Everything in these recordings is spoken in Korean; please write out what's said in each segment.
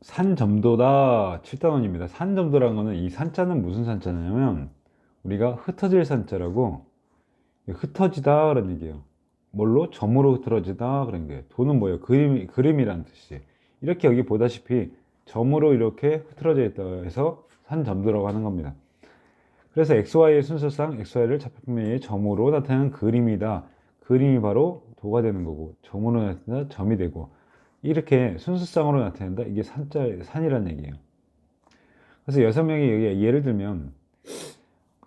산점도다 7단원입니다. 산점도라는 거는 이 산자는 무슨 산자냐면 우리가 흩어질 산자라고 흩어지다 그런 얘기예요. 뭘로? 점으로 흩어지다 그런 게. 도는 뭐예요? 그림이라는 뜻이. 이렇게 여기 보다시피 점으로 이렇게 흐트러져 있다 해서 산점도라고 하는 겁니다. 그래서 XY의 순서상 XY를 좌표평면의 점으로 나타내는 그림이다. 그림이 바로 도가 되는 거고 점으로 나타낸다 점이 되고 이렇게 순서상으로 나타낸다. 이게 산이라는 얘기예요. 그래서 6명이 여기 예를 들면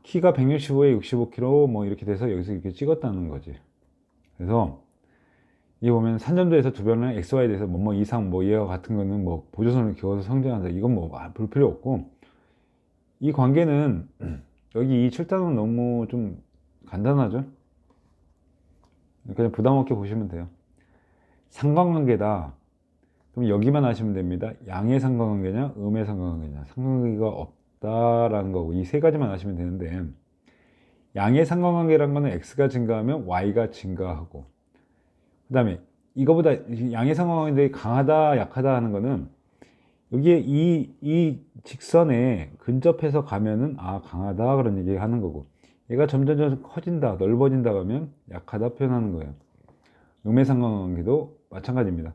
키가 165에 65kg 뭐 이렇게 돼서 여기서 이렇게 찍었다는 거지. 그래서 이 보면 산점도에서 두 변의 XY에 대해서 뭐뭐 이상 뭐 이와 같은 거는 뭐 보조선을 그어서 성정한다. 이건 뭐 볼 필요 없고 이 관계는 여기 이 7단은 너무 좀 간단하죠. 그냥 부담 없게 보시면 돼요. 상관관계다. 그럼 여기만 아시면 됩니다. 양의 상관관계냐, 음의 상관관계냐. 상관관계가 없다라는 거고 이 세 가지만 아시면 되는데 양의 상관관계라는 거는 x가 증가하면 y가 증가하고 그 다음에 이거보다 양의 상관관계들이 강하다, 약하다 하는 거는 여기에 이 직선에 근접해서 가면은 강하다 그런 얘기 하는 거고 얘가 점점 커진다, 넓어진다 하면 약하다 표현하는 거예요. 음의 상관관계도 마찬가지입니다.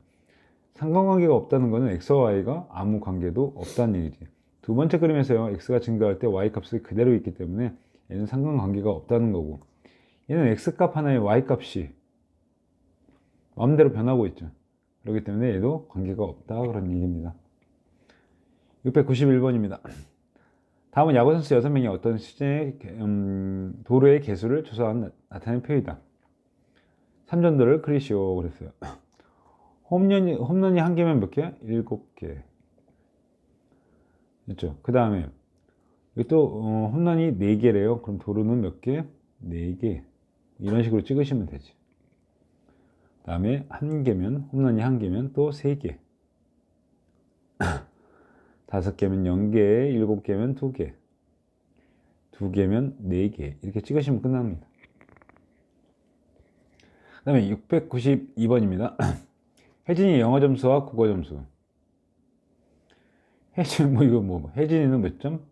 상관관계가 없다는 것은 x와 y가 아무 관계도 없다는 얘기지. 두 번째 그림에서요, x가 증가할 때 y 값이 그대로 있기 때문에 얘는 상관관계가 없다는 거고 얘는 x 값 하나에 y 값이 마음대로 변하고 있죠. 그렇기 때문에 얘도 관계가 없다 그런 얘기입니다. 691번입니다. 다음은 야구선수 6명이 어떤 시즌에 도루의 개수를 조사한 나타낸 표이다. 3점도를 그리시오 그랬어요. 홈런이 한 개면 몇 개? 7개. 됐죠? 그 다음에 또 홈런이 4개래요. 그럼 도루는 몇 개? 4개. 이런 식으로 찍으시면 되지. 그 다음에 한 개면 홈런이 한 개면 또 3개. 5개면 0개, 7개면 2개. 2개면 4개. 이렇게 찍으시면 끝납니다. 그 다음에 692번입니다. 혜진이 영어 점수와 국어 점수. 혜진이는 몇 점?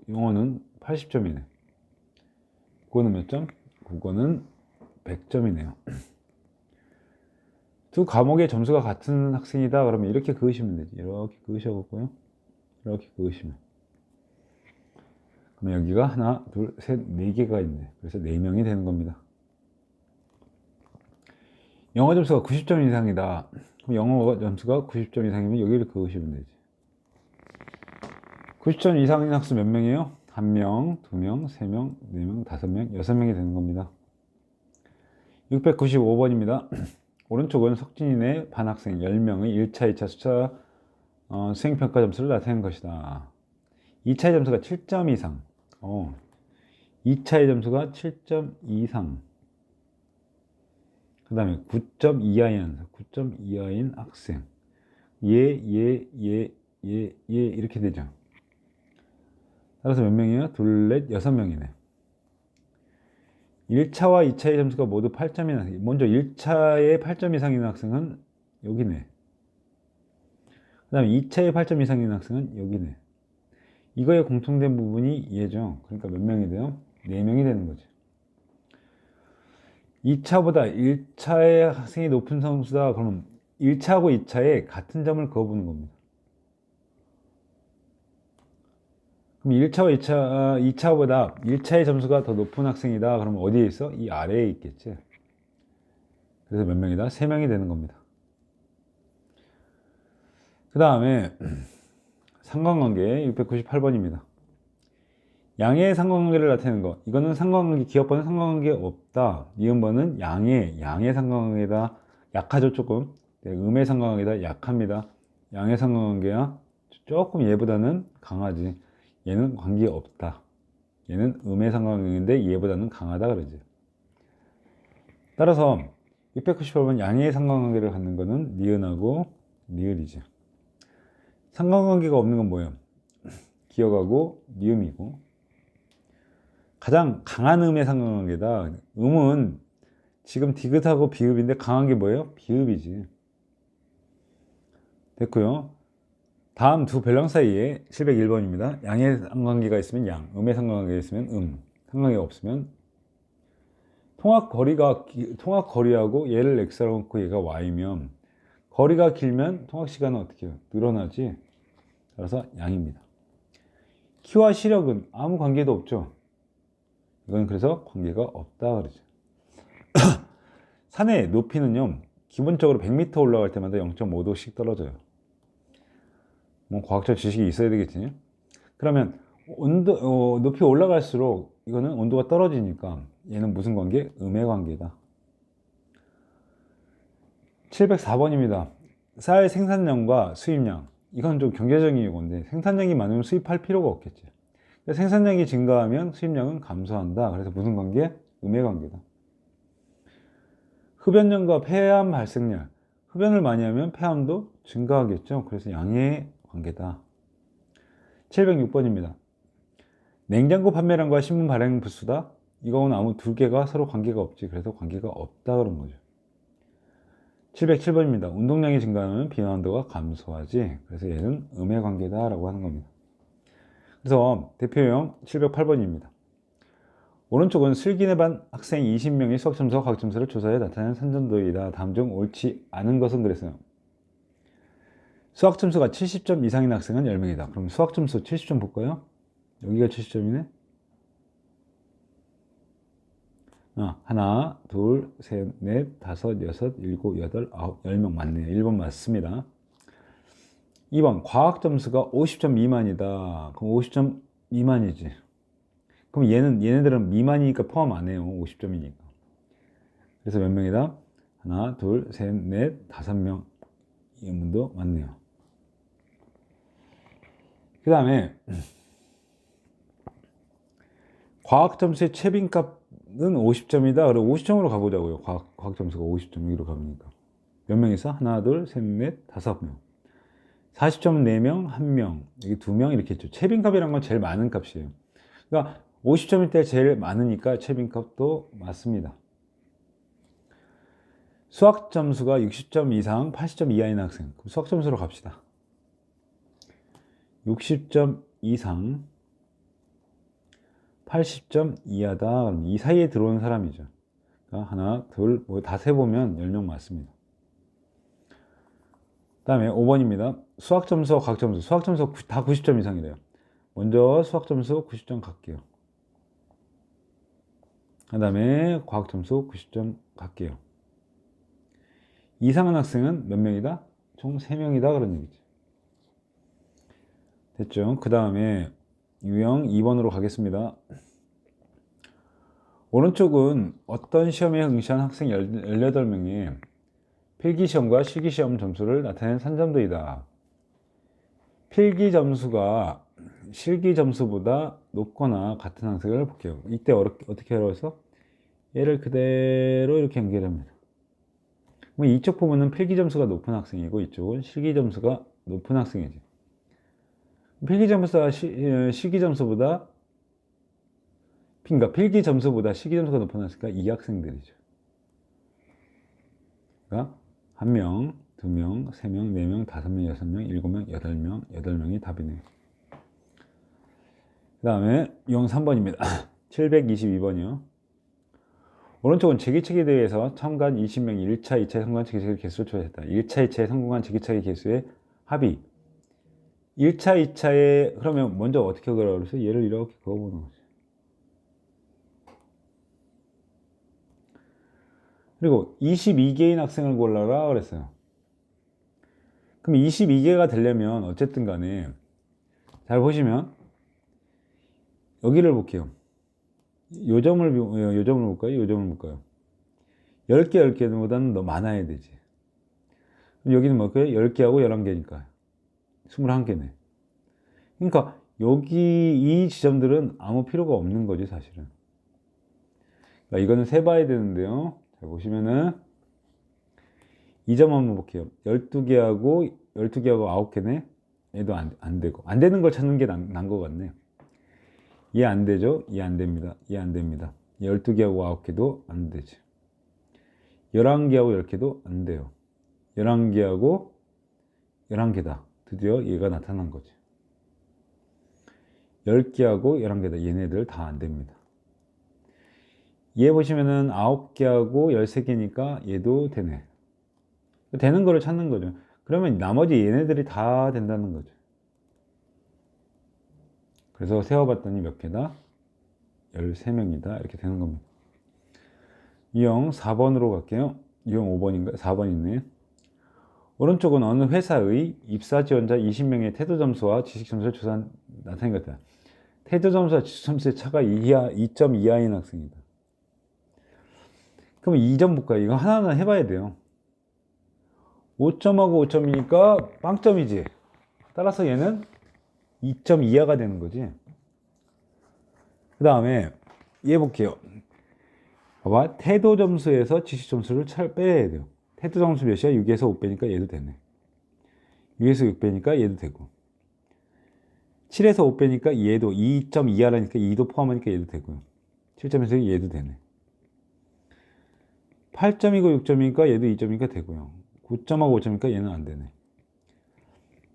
영어는 80점이네. 국어는 몇 점? 국어는 100점이네요. 두 과목의 점수가 같은 학생이다. 그러면 이렇게 그으시면 되지. 이렇게 그으셔갖고요. 이렇게 그으시면. 그러면 여기가 하나, 둘, 셋, 4개가 있네. 그래서 4명이 되는 겁니다. 영어 점수가 90점 이상이다. 그럼 영어 점수가 90점 이상이면 여기를 그으시면 되지. 90점 이상인 학생 몇 명이에요? 1명, 2명, 3명, 4명, 5명, 6명이 되는 겁니다. 695번입니다. 오른쪽은 석진이네 반 학생 10명의 1차, 2차 수차 수행평가 점수를 나타낸 것이다. 2차의 점수가 7점 이상. 2차의 점수가 7점 이상. 그 다음에 9점 이하인 학생. 얘 이렇게 되죠. 따라서 몇 명이에요? 둘, 넷, 6명이네. 1차와 2차의 점수가 모두 8점이나, 먼저 1차에 8점 이상인 학생은 여기네. 그 다음에 2차에 8점 이상인 학생은 여기네. 이거의 공통된 부분이 얘죠. 그러니까 몇 명이 돼요? 4명이 되는 거죠. 2차보다 1차의 학생이 높은 점수다. 그러면 1차하고 2차에 같은 점을 그어보는 겁니다. 그럼 1차와 2차보다 1차의 점수가 더 높은 학생이다. 그러면 어디에 있어? 이 아래에 있겠지. 그래서 몇 명이다? 3명이 되는 겁니다. 그 다음에 상관관계 698번입니다. 양의 상관관계를 나타내는 거. 이거는 상관관계, 기업번은 상관관계 없다. 니은번은 양의 상관관계다. 약하죠, 조금. 네, 음의 상관관계다. 약합니다. 양의 상관관계야 조금 얘보다는 강하지. 얘는 관계 없다. 얘는 음의 상관관계인데 얘보다는 강하다 그러지. 따라서 698번 양의 상관관계를 갖는 거는 니은하고 니을이지. 상관관계가 없는 건 뭐예요? 기억하고 니음이고 가장 강한 음의 상관관계다. 음은 지금 디귿하고 비읍인데 강한 게 뭐예요? 비읍이지. 됐고요. 다음 두 별랑 사이에 701번입니다. 양의 상관계가 있으면 양, 음의 상관계가 있으면 상관계가 없으면 통학 거리하고 얘를 x라고 놓고 얘가 y면 거리가 길면 통학 시간은 어떻게 해요? 늘어나지. 따라서 양입니다. 키와 시력은 아무 관계도 없죠. 이건 그래서 관계가 없다 그러죠. 산의 높이는요, 기본적으로 100m 올라갈 때마다 0.5도씩 떨어져요. 뭐 과학적 지식이 있어야 되겠지. 그러면 높이 올라갈수록 이거는 온도가 떨어지니까 얘는 무슨 관계? 음의 관계다. 704번입니다. 쌀 생산량과 수입량. 이건 좀 경제적인 건데 생산량이 많으면 수입할 필요가 없겠지. 생산량이 증가하면 수입량은 감소한다. 그래서 무슨 관계? 음의 관계다. 흡연량과 폐암 발생량. 흡연을 많이 하면 폐암도 증가하겠죠. 그래서 양의 관계다. 706번입니다. 냉장고 판매량과 신문 발행 부수다. 이거는 아무 두 개가 서로 관계가 없지. 그래서 관계가 없다 그런 거죠. 707번입니다. 운동량이 증가하면 비만도가 감소하지. 그래서 얘는 음의 관계다 라고 하는 겁니다. 그래서 대표형 708번입니다. 오른쪽은 슬기네 반 학생 20명의 수학 점수와 과학 점수를 조사해 나타낸 산전도이다. 다음 중 옳지 않은 것은 그랬어요. 수학 점수가 70점 이상인 학생은 10명이다. 그럼 수학 점수 70점 볼까요? 여기가 70점이네. 하나, 둘, 셋, 넷, 다섯, 여섯, 일곱, 여덟, 아홉, 10명 맞네요. 1번 맞습니다. 2번 과학 점수가 50점 미만이다. 그럼 50점 미만이지. 그럼 얘네들은 미만이니까 포함 안 해요. 50점이니까. 그래서 몇 명이다? 하나, 둘, 셋, 넷, 5명. 이 문도 맞네요. 그 다음에 과학 점수의 최빈값은 50점이다. 그럼 50점으로 가보자고요. 과학 점수가 50점 여기로 가보니까. 몇 명 있어? 하나, 둘, 셋, 넷, 5명. 40점은 4명, 1명, 여기 2명 이렇게 했죠. 최빈값이란 건 제일 많은 값이에요. 그러니까 50점일 때 제일 많으니까 최빈값도 맞습니다. 수학 점수가 60점 이상, 80점 이하인 학생. 그럼 수학 점수로 갑시다. 60점 이상, 80점 이하다. 그럼 이 사이에 들어오는 사람이죠. 그러니까 하나, 둘, 뭐 다 세보면 10명 맞습니다. 그 다음에 5번입니다. 수학 점수와 과학 점수. 수학 점수 다 90점 이상이래요. 먼저 수학 점수 90점 갈게요. 그 다음에 과학 점수 90점 갈게요. 이상한 학생은 몇 명이다? 총 3명이다 그런 얘기죠. 됐죠? 그 다음에 유형 2번으로 가겠습니다. 오른쪽은 어떤 시험에 응시한 학생 18명의 필기시험과 실기시험 점수를 나타낸 산점도이다. 필기 점수가 실기 점수보다 높거나 같은 학생을 볼게요. 이때 어떻게 하라고 얘를 그대로 이렇게 연결합니다. 그럼 이쪽 부분은 필기 점수가 높은 학생이고 이쪽은 실기 점수가 높은 학생이지. 필기 점수가 실기 점수보다 그러니까 필기 점수보다 실기 점수가 높은 학생이니까 이 학생들이죠. 그러니까 1명, 2명, 3명, 4명, 5명, 6명, 7명, 8명, 8명이 답이네요. 그 다음에 유형 3번입니다. 722번이요. 오른쪽은 제기차기 대회에서 참가한 20명이 1차, 2차에 성공한 제기차기 개수를 조사했다. 1차, 2차에 성공한 제기차기 개수의 합이 1차, 2차에 그러면 먼저 어떻게 그러라고 그랬어요? 얘를 이렇게 그어보는 거죠. 그리고 22개인 학생을 골라라 그랬어요. 그럼 22개가 되려면 어쨌든 간에 잘 보시면 여기를 볼게요. 요점을 볼까요? 요점을 볼까요? 10개, 10개보다는 더 많아야 되지. 여기는 뭘까요? 10개하고 11개니까 21개네. 그러니까 여기 이 지점들은 아무 필요가 없는 거지 사실은. 그러니까 이거는 세봐야 되는데요. 자 보시면은 이 점 한번 볼게요. 12개하고 9개네. 얘도 안 되고 안 되는 걸 찾는 게 난 것 같네. 얘 안 되죠? 얘 안 됩니다. 얘 안 됩니다. 12개하고 9개도 안 되지. 11개하고 10개도 안 돼요. 11개하고 11개다. 드디어 얘가 나타난 거지. 10개하고 11개다. 얘네들 다 안 됩니다. 얘 보시면은 9개하고 13개니까 얘도 되네. 되는 거를 찾는 거죠. 그러면 나머지 얘네들이 다 된다는 거죠. 그래서 세어봤더니 몇 개다? 13명이다. 이렇게 되는 겁니다. 유형 4번으로 갈게요. 유형 5번인가? 4번 있네. 오른쪽은 어느 회사의 입사 지원자 20명의 태도 점수와 지식 점수를 조사한 나타낸 것이다. 태도 점수와 지식 점수의 차가 2점 이하인 학생이다. 그럼 2점 볼까요? 이거 하나하나 해봐야 돼요. 5점하고 5점이니까 빵점이지. 따라서 얘는 2점 이하가 되는 거지. 그 다음에 얘 볼게요. 봐봐. 태도 점수에서 지식 점수를 빼야 돼요. 태도 점수 몇이야? 6에서 5 빼니까 얘도 되네. 6에서 6 빼니까 얘도 되고. 7에서 5 빼니까 얘도 2점 이하라니까 2도 포함하니까 얘도 되고요. 7점에서 얘도 되네. 8점이고 6점이니까 얘도 2점이니까 되고요. 9점하고 5점이니까 얘는 안 되네.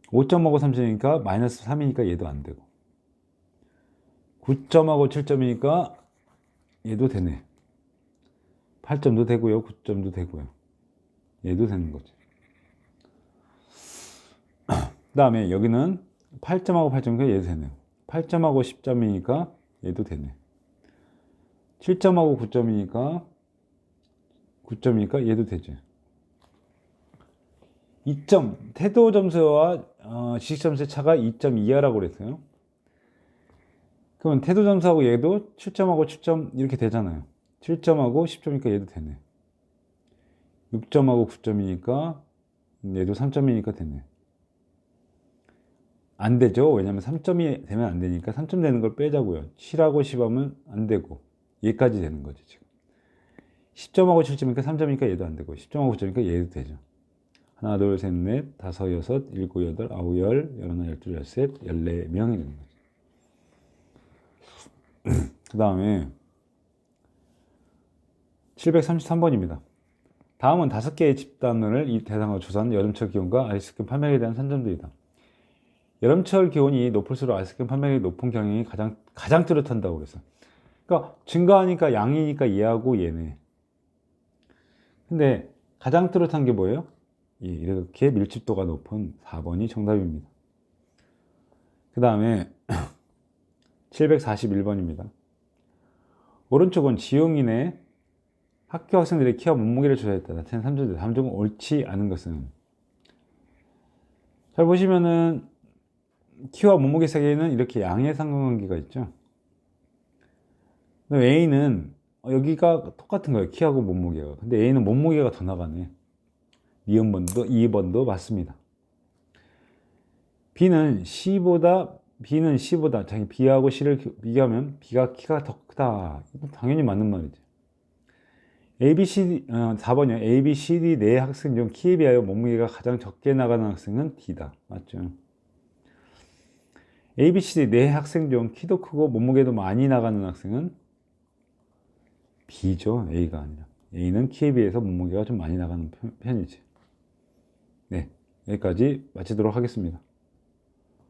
5점하고 3점이니까 마이너스 3이니까 얘도 안 되고. 9점하고 7점이니까 얘도 되네. 8점도 되고요. 9점도 되고요. 얘도 되는 거지. 그 다음에 여기는 8점하고 8점이니까 얘도 되네요. 8점하고 10점이니까 얘도 되네. 7점하고 9점이니까 9점이니까 얘도 되죠. 2점, 태도 점수와 지식 점수의 차가 2점 이하라고 그랬어요. 그러면 태도 점수하고 얘도 7점하고 7점 이렇게 되잖아요. 7점하고 10점이니까 얘도 되네. 6점하고 9점이니까 얘도 3점이니까 되네. 안 되죠. 왜냐면 3점이 되면 안 되니까 3점 되는 걸 빼자고요. 7하고 10하면 안 되고 얘까지 되는 거죠. 지금 10점하고 7점이니까 3점이니까 얘도 안 되고 10점하고 9점이니까 얘도 되죠. 하나, 둘, 셋, 넷, 다섯, 여섯, 일곱, 여덟, 아홉, 열, 열하나, 열둘, 열셋, 14명이 되는 거죠. 그 다음에 733번입니다. 다음은 5개의 집단을 이 대상으로 조사한 여름철 기온과 아이스크림 판매에 대한 산점들이다. 여름철 기온이 높을수록 아이스크림 판매량이 높은 경향이 가장 뚜렷한다고 그랬어. 그러니까 증가하니까 양이니까 얘하고 얘네. 근데 가장 뚜렷한 게 뭐예요? 이렇게 밀집도가 높은 4번이 정답입니다. 그 다음에 741번입니다. 오른쪽은 지용인의 학교 학생들의 키와 몸무게를 조사했다. 나타낸 3점들. 다음 중 옳지 않은 것은? 잘 보시면은 키와 몸무게 사이에는 이렇게 양의 상관관계가 있죠. A는 여기가 똑같은 거예요. 키하고 몸무게가. 근데 A는 몸무게가 더 나가네. 니은번도 2번도 맞습니다. B는 C보다 자기 B하고 C를 비교하면 B가 키가 더 크다. 당연히 맞는 말이지. ABCD 4번이요. ABCD 네 학생 중 키에 비하여 몸무게가 가장 적게 나가는 학생은 D다. 맞죠? ABCD 네 학생 중 키도 크고 몸무게도 많이 나가는 학생은 B죠. A가 아니라. A는 키에 비해서 몸무게가 좀 많이 나가는 편이지. 네, 여기까지 마치도록 하겠습니다.